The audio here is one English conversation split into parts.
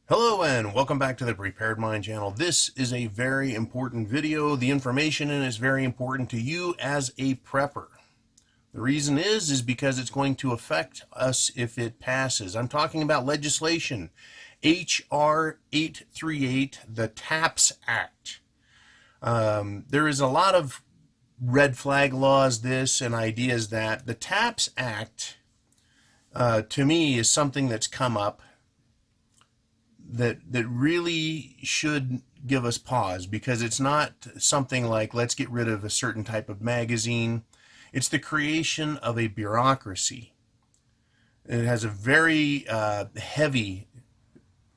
Hello and welcome back to the Prepared Mind channel. This is a very important video. The information in it is very important to you as a prepper. The reason is because it's going to affect us if it passes. I'm talking about legislation. H.R. 838, the TAPS Act. There is a lot of red flag laws, this, and ideas that. The TAPS Act, to me, is something that's come up that really should give us pause, because it's not something like let's get rid of a certain type of magazine. It's the creation of a bureaucracy. It has a very heavy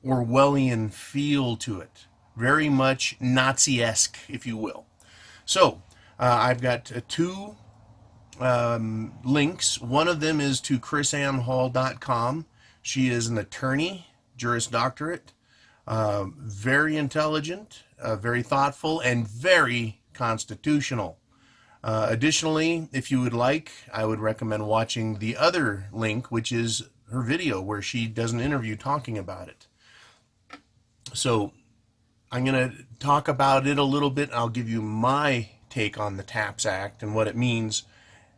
Orwellian feel to it, very much Nazi-esque, if you will. So I've got two links. One of them is to chrisannhall.com. She is an attorney, Juris Doctorate, very intelligent, very thoughtful, and very constitutional. Additionally, if you would like, I would recommend watching the other link, which is her video where she does an interview talking about it. So I'm going to talk about it a little bit. I'll give you my take on the TAPS Act and what it means.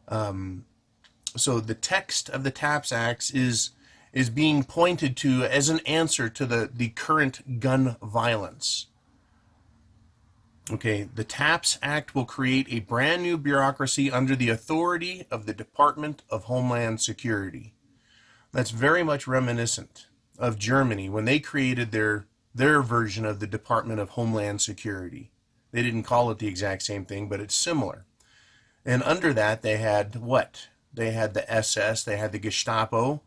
So the text of the TAPS Act is being pointed to as an answer to the current gun violence. Okay, the TAPS Act will create a brand new bureaucracy under the authority of the Department of Homeland Security. That's very much reminiscent of Germany when they created their version of the Department of Homeland Security. They didn't call it the exact same thing, but it's similar. And under that, they had what? They had the SS, they had the Gestapo,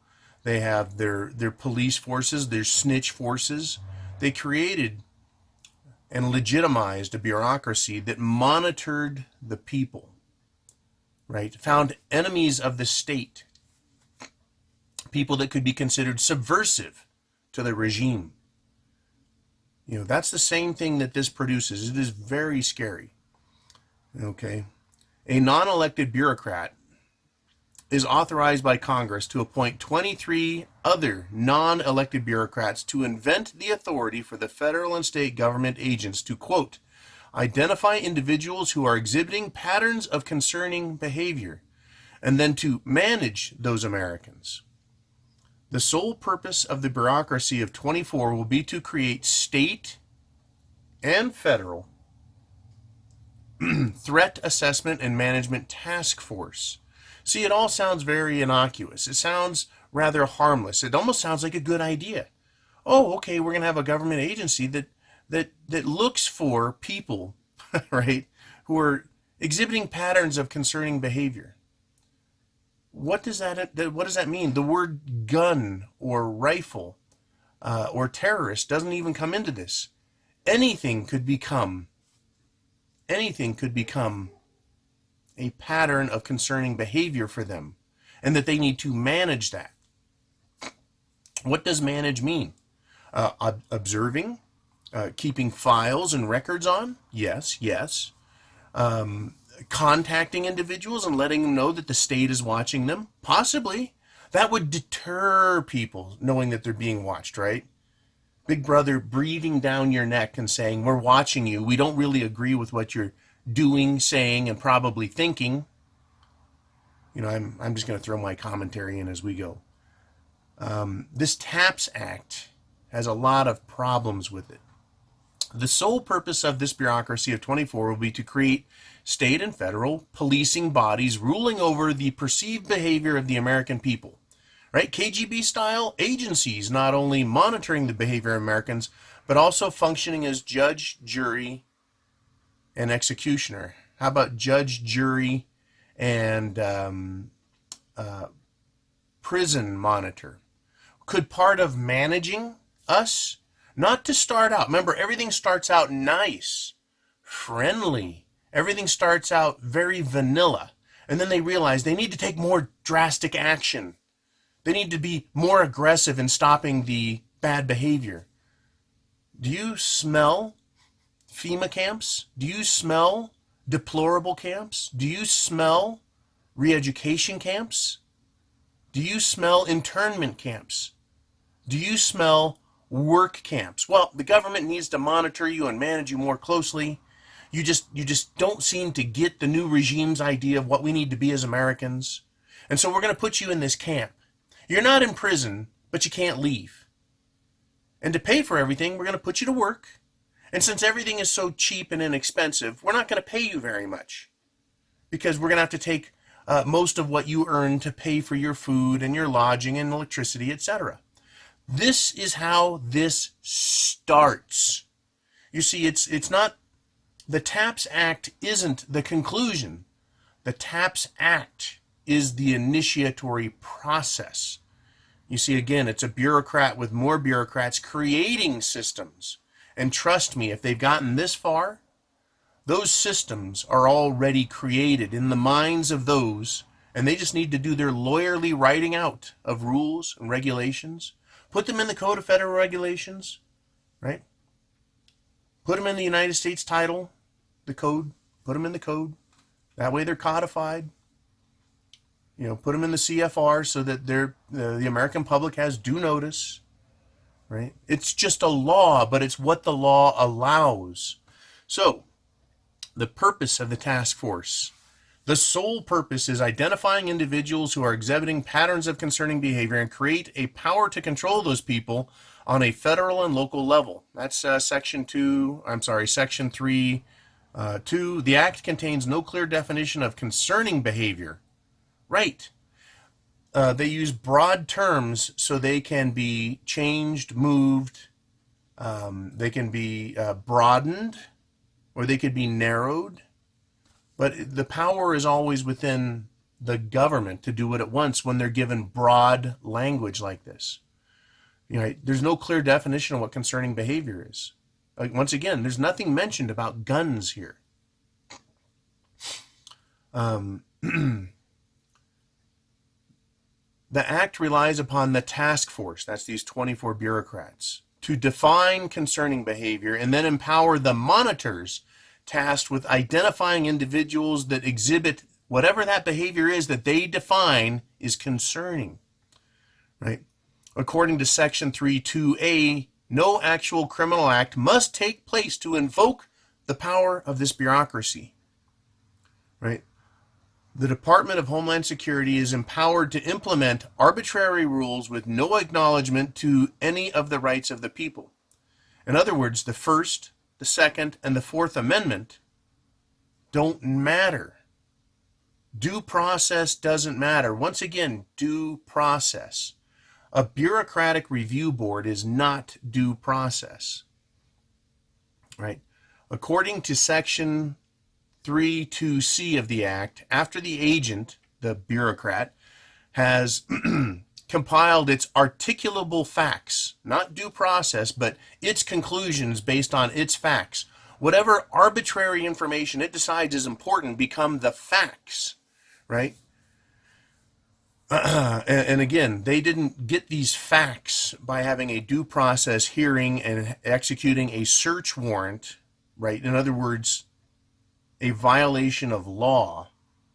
they have their police forces, their snitch forces. They created and legitimized a bureaucracy that monitored the people, right? Found enemies of the state, people that could be considered subversive to the regime. You know, that's the same thing that this produces. It is very scary. Okay. A non-elected bureaucrat is authorized by Congress to appoint 23 other non-elected bureaucrats to invent the authority for the federal and state government agents to, quote, identify individuals who are exhibiting patterns of concerning behavior, and then to manage those Americans. The sole purpose of the bureaucracy of 24 will be to create state and federal threat assessment and management task force. See, it all sounds very innocuous. It sounds rather harmless. It almost sounds like a good idea. Oh, okay, we're going to have a government agency that looks for people, right, who are exhibiting patterns of concerning behavior. What does that mean? The word gun or rifle or terrorist doesn't even come into this. Anything could become a pattern of concerning behavior for them, and that they need to manage that. What does manage mean? Observing, keeping files and records on? Yes, yes. Contacting individuals and letting them know that the state is watching them? Possibly. That would deter people knowing that they're being watched, right? Big Brother breathing down your neck and saying, we're watching you. We don't really agree with what you're doing, saying, and probably thinking. You know, I'm just going to throw my commentary in as we go. This TAPS Act has a lot of problems with it. The sole purpose of this bureaucracy of 24 will be to create state and federal policing bodies ruling over the perceived behavior of the American people. Right? KGB style agencies not only monitoring the behavior of Americans, but also functioning as judge, jury, and executioner. How about judge, jury, and prison monitor? Could part of managing us, not to start out, remember, everything starts out nice, friendly, everything starts out very vanilla, and then they realize they need to take more drastic action. They need to be more aggressive in stopping the bad behavior. Do you smell FEMA camps? Do you smell deplorable camps? Do you smell re-education camps? Do you smell internment camps? Do you smell work camps. Well, the government needs to monitor you and manage you more closely. You just don't seem to get the new regime's idea of what we need to be as Americans. And so we're going to put you in this camp. You're not in prison, but you can't leave. And to pay for everything, we're going to put you to work. And since everything is so cheap and inexpensive, we're not going to pay you very much, because we're going to have to take most of what you earn to pay for your food and your lodging and electricity, etc. This is how this starts. You see, it's not, the TAPS Act isn't the conclusion. The TAPS Act is the initiatory process. You see, again, it's a bureaucrat with more bureaucrats creating systems. And trust me, if they've gotten this far, those systems are already created in the minds of those, and they just need to do their lawyerly writing out of rules and regulations. Put them in the Code of Federal Regulations, right? Put them in the United States title, the code. Put them in the code. That way they're codified. You know, put them in the CFR so that the American public has due notice, right? It's just a law, but it's what the law allows. So, the purpose of the task force. The sole purpose is identifying individuals who are exhibiting patterns of concerning behavior and create a power to control those people on a federal and local level. That's Section 3, 2. The Act contains no clear definition of concerning behavior. Right. They use broad terms so they can be changed, moved, they can be broadened, or they could be narrowed. But the power is always within the government to do what it wants when they're given broad language like this. You know, there's no clear definition of what concerning behavior is. Like, once again, there's nothing mentioned about guns here. The Act relies upon the task force, that's these 24 bureaucrats, to define concerning behavior and then empower the monitors tasked with identifying individuals that exhibit whatever that behavior is that they define is concerning, right? According to Section 3.2a, no actual criminal act must take place to invoke the power of this bureaucracy, right? The Department of Homeland Security is empowered to implement arbitrary rules with no acknowledgement to any of the rights of the people. In other words, the First, the Second, and the Fourth Amendment don't matter. Due process doesn't matter. Once again, due process. A bureaucratic review board is not due process, right? According to Section 3.2c of the Act, after the agent, the bureaucrat, has compiled its articulable facts, not due process, but its conclusions based on its facts, whatever arbitrary information it decides is important become the facts, right? And again, they didn't get these facts by having a due process hearing and executing a search warrant, right? In other words, a violation of law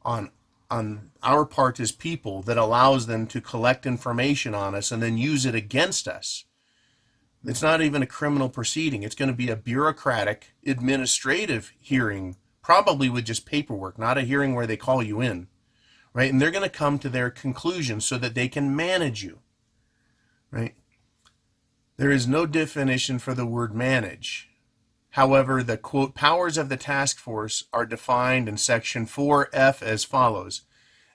on our part as people that allows them to collect information on us and then use it against us. It's not even a criminal proceeding. It's going to be a bureaucratic administrative hearing, probably with just paperwork, not a hearing where they call you in, right? And they're going to come to their conclusions so that they can manage you, right? There is no definition for the word manage. However, the, quote, powers of the task force are defined in Section 4F as follows.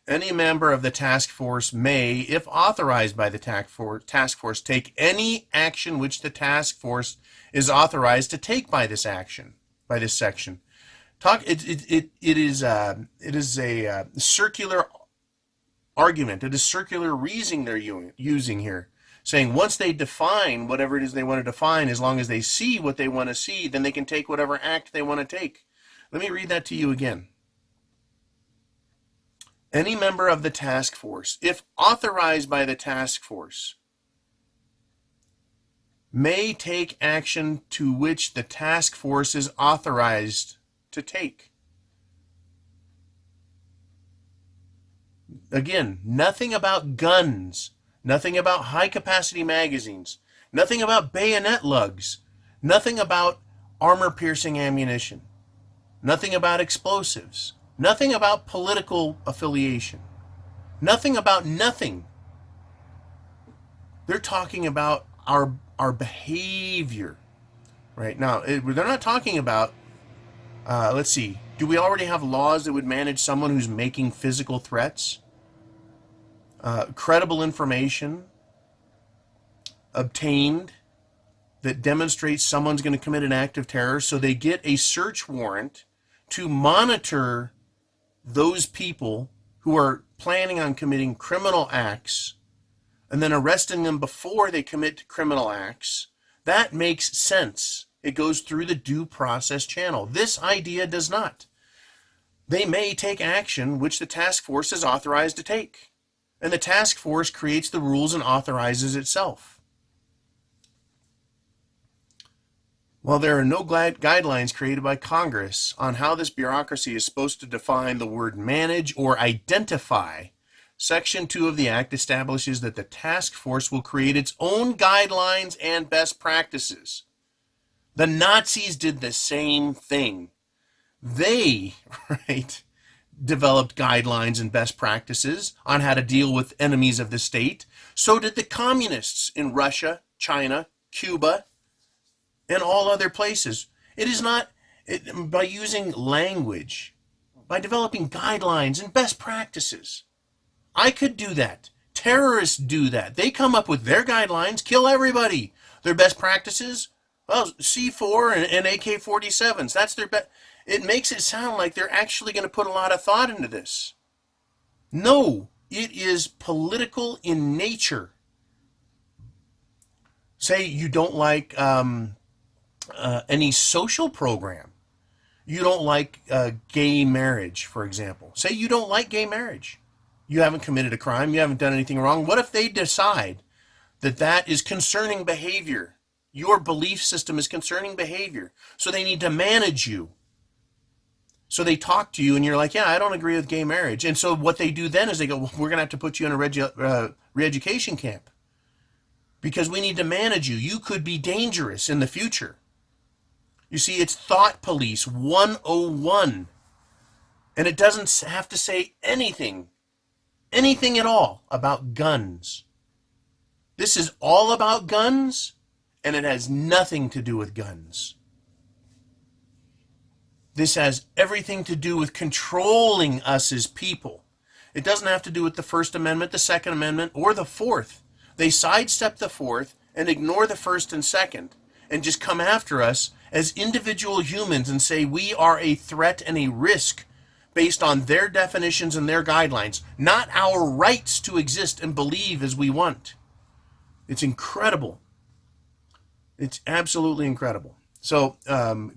Any member of the task force may, if authorized by the task force, take any action which the task force is authorized to take by this action, by this section. It is a circular argument. It is circular reasoning they're using here, saying once they define whatever it is they want to define, as long as they see what they want to see, then they can take whatever act they want to take. Let me read that to you again. Any member of the task force, if authorized by the task force, may take action to which the task force is authorized to take. Again, nothing about guns, nothing about high-capacity magazines, nothing about bayonet lugs, nothing about armor-piercing ammunition, nothing about explosives, nothing about political affiliation, nothing about nothing. They're talking about our behavior, right? Now, they're not talking about, let's see, do we already have laws that would manage someone who's making physical threats? Credible information obtained that demonstrates someone's going to commit an act of terror, so they get a search warrant to monitor those people who are planning on committing criminal acts and then arresting them before they commit criminal acts. That makes sense. It goes through the due process channel. This idea does not. They may take action which the task force is authorized to take, and the task force creates the rules and authorizes itself. While there are no guidelines created by Congress on how this bureaucracy is supposed to define the word manage or identify, Section 2 of the Act establishes that the task force will create its own guidelines and best practices. The Nazis did the same thing. They, right, developed guidelines and best practices on how to deal with enemies of the state. So did the communists in Russia, China, Cuba, and all other places. It is not by using language, by developing guidelines and best practices. I could do that. Terrorists do that. They come up with their guidelines, kill everybody. Their best practices, well, C4 and AK-47s. That's their best. It makes it sound like they're actually going to put a lot of thought into this. No, it is political in nature. Say you don't like any social program. You don't like gay marriage, for example. Say you don't like gay marriage. You haven't committed a crime. You haven't done anything wrong. What if they decide that that is concerning behavior? Your belief system is concerning behavior. So they need to manage you. So they talk to you and you're like, yeah, I don't agree with gay marriage. And so what they do then is they go, well, we're going to have to put you in a re-education camp because we need to manage you. You could be dangerous in the future. You see, it's Thought Police 101. And it doesn't have to say anything at all about guns. This is all about guns, and it has nothing to do with guns. This has everything to do with controlling us as people. It doesn't have to do with the First Amendment, the Second Amendment, or the Fourth. They sidestep the Fourth and ignore the First and Second and just come after us as individual humans and say we are a threat and a risk based on their definitions and their guidelines, not our rights to exist and believe as we want. It's incredible. It's absolutely incredible. So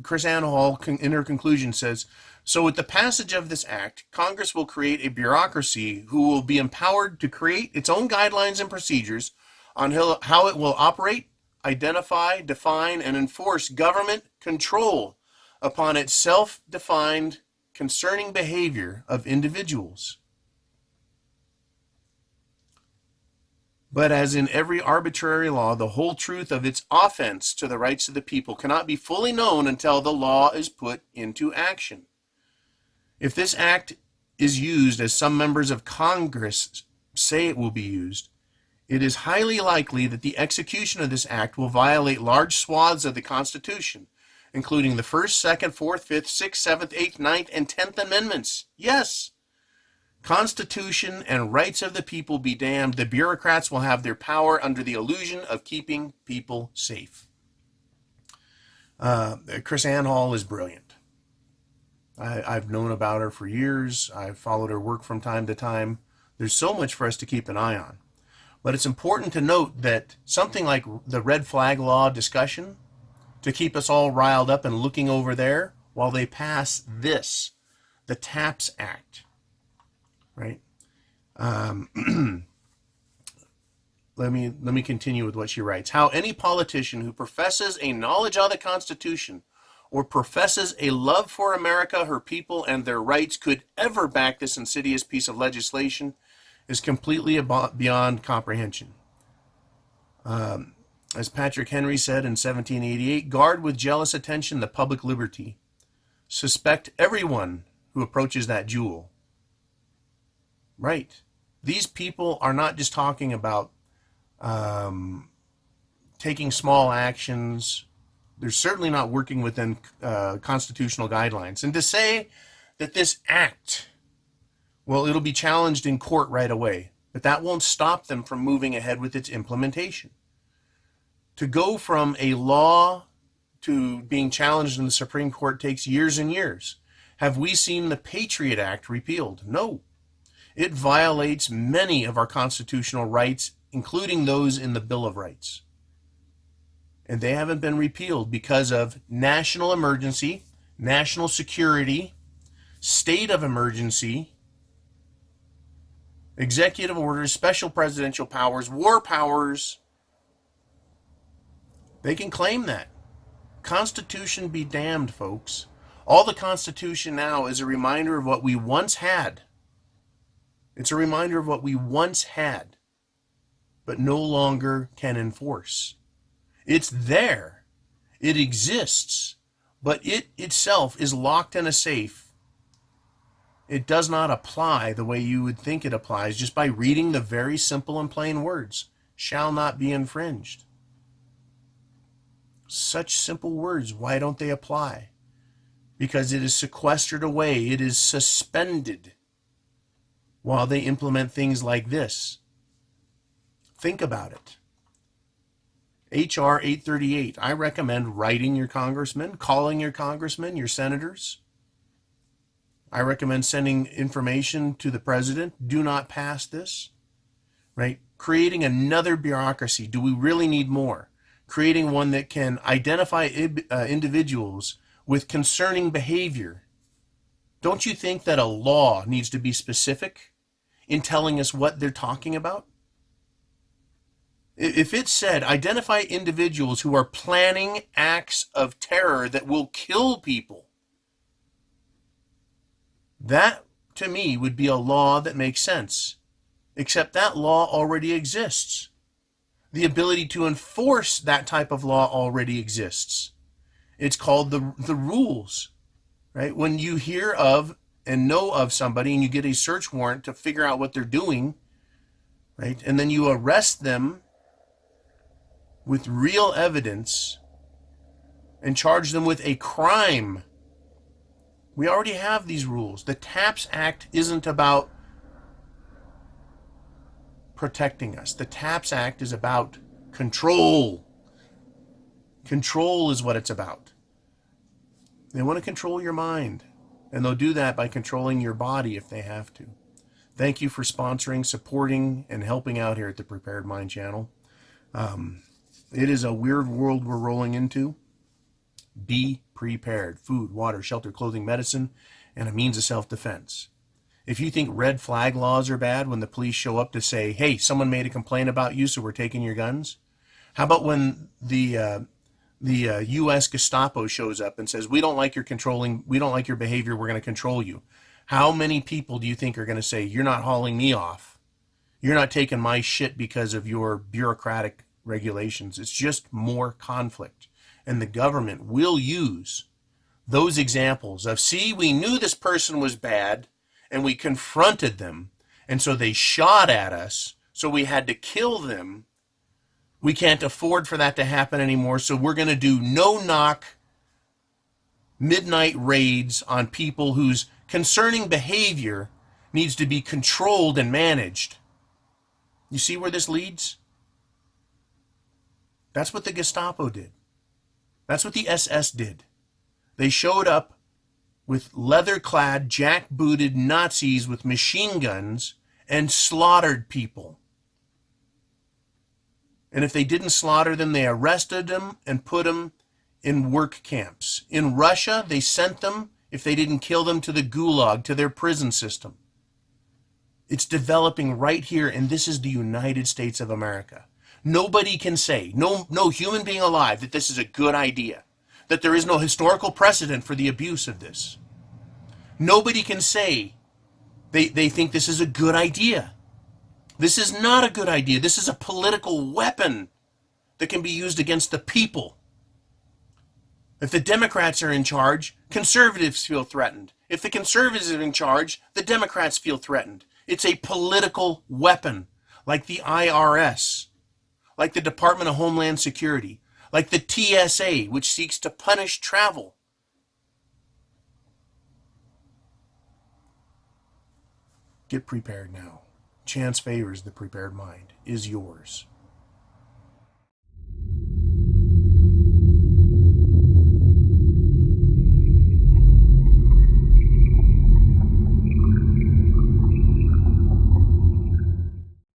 Chris Ann Hall, in her conclusion, says, so with the passage of this act, Congress will create a bureaucracy who will be empowered to create its own guidelines and procedures on how it will operate, identify, define, and enforce government control upon its self-defined concerning behavior of individuals. But as in every arbitrary law, the whole truth of its offense to the rights of the people cannot be fully known until the law is put into action. If this act is used as some members of Congress say it will be used, it is highly likely that the execution of this act will violate large swaths of the Constitution, including the 1st, 2nd, 4th, 5th, 6th, 7th, 8th, 9th, and 10th Amendments. Yes. Constitution and rights of the people be damned. The bureaucrats will have their power under the illusion of keeping people safe. Chris Ann Hall is brilliant. I've known about her for years. I've followed her work from time to time. There's so much for us to keep an eye on. But it's important to note that something like the red flag law discussion, to keep us all riled up and looking over there while they pass this, the TAPS Act, right? Let me continue with what she writes. How any politician who professes a knowledge of the Constitution or professes a love for America, her people, and their rights could ever back this insidious piece of legislation is completely beyond comprehension. As Patrick Henry said in 1788, guard with jealous attention the public liberty. Suspect everyone who approaches that jewel. Right. These people are not just talking about taking small actions. They're certainly not working within constitutional guidelines. And to say that this act, well, it'll be challenged in court right away, but that won't stop them from moving ahead with its implementation. To go from a law to being challenged in the Supreme Court takes years and years. Have we seen the Patriot Act repealed? No. It violates many of our constitutional rights, including those in the Bill of Rights. And they haven't been repealed because of national emergency, national security, state of emergency, executive orders, special presidential powers, war powers. They can claim that. Constitution be damned, folks. All the Constitution now is a reminder of what we once had. It's a reminder of what we once had, but no longer can enforce. It's there. It exists, but it itself is locked in a safe. It does not apply the way you would think it applies just by reading the very simple and plain words. Shall not be infringed. Such simple words, why don't they apply? Because it is sequestered away. It is suspended while they implement things like this. Think about it. H.R. 838. I recommend writing your congressman, calling your congressman, your senators. I recommend sending information to the president. Do not pass this. Right? Creating another bureaucracy. Do we really need more? Creating one that can identify individuals with concerning behavior. Don't you think that a law needs to be specific in telling us what they're talking about? If it said, identify individuals who are planning acts of terror that will kill people, that, to me, would be a law that makes sense. Except that law already exists. The ability to enforce that type of law already exists. It's called the rules, right? When you hear of and know of somebody and you get a search warrant to figure out what they're doing, right? And then you arrest them with real evidence and charge them with a crime. We already have these rules. The TAPS Act isn't about protecting us. The TAPS Act is about control. Control is what it's about. They want to control your mind, and they'll do that by controlling your body if they have to. Thank you for sponsoring, supporting, and helping out here at the Prepared Mind channel. It is a weird world we're rolling into. Be prepared. Food, water, shelter, clothing, medicine, and a means of self-defense. If you think red flag laws are bad when the police show up to say, hey, someone made a complaint about you, so we're taking your guns? How about when the U.S. Gestapo shows up and says, we don't like your behavior, we're going to control you? How many people do you think are going to say, you're not hauling me off? You're not taking my shit because of your bureaucratic regulations. It's just more conflict. And the government will use those examples of, see, we knew this person was bad, and we confronted them, and so they shot at us, so we had to kill them. We can't afford for that to happen anymore, so we're going to do no-knock midnight raids on people whose concerning behavior needs to be controlled and managed. You see where this leads? That's what the Gestapo did. That's what the SS did. They showed up with leather-clad, jack-booted Nazis with machine guns and slaughtered people. And if they didn't slaughter them, they arrested them and put them in work camps. In Russia, they sent them, if they didn't kill them, to the Gulag, to their prison system. It's developing right here, and this is the United States of America. Nobody can say, no human being alive, that this is a good idea, that there is no historical precedent for the abuse of this. Nobody can say they think this is a good idea. This is not a good idea. This is a political weapon that can be used against the people. If the Democrats are in charge, conservatives feel threatened. If the conservatives are in charge, the Democrats feel threatened. It's a political weapon, like the IRS, like the Department of Homeland Security, like the TSA, which seeks to punish travel. Get prepared now. Chance favors the prepared mind. Is yours.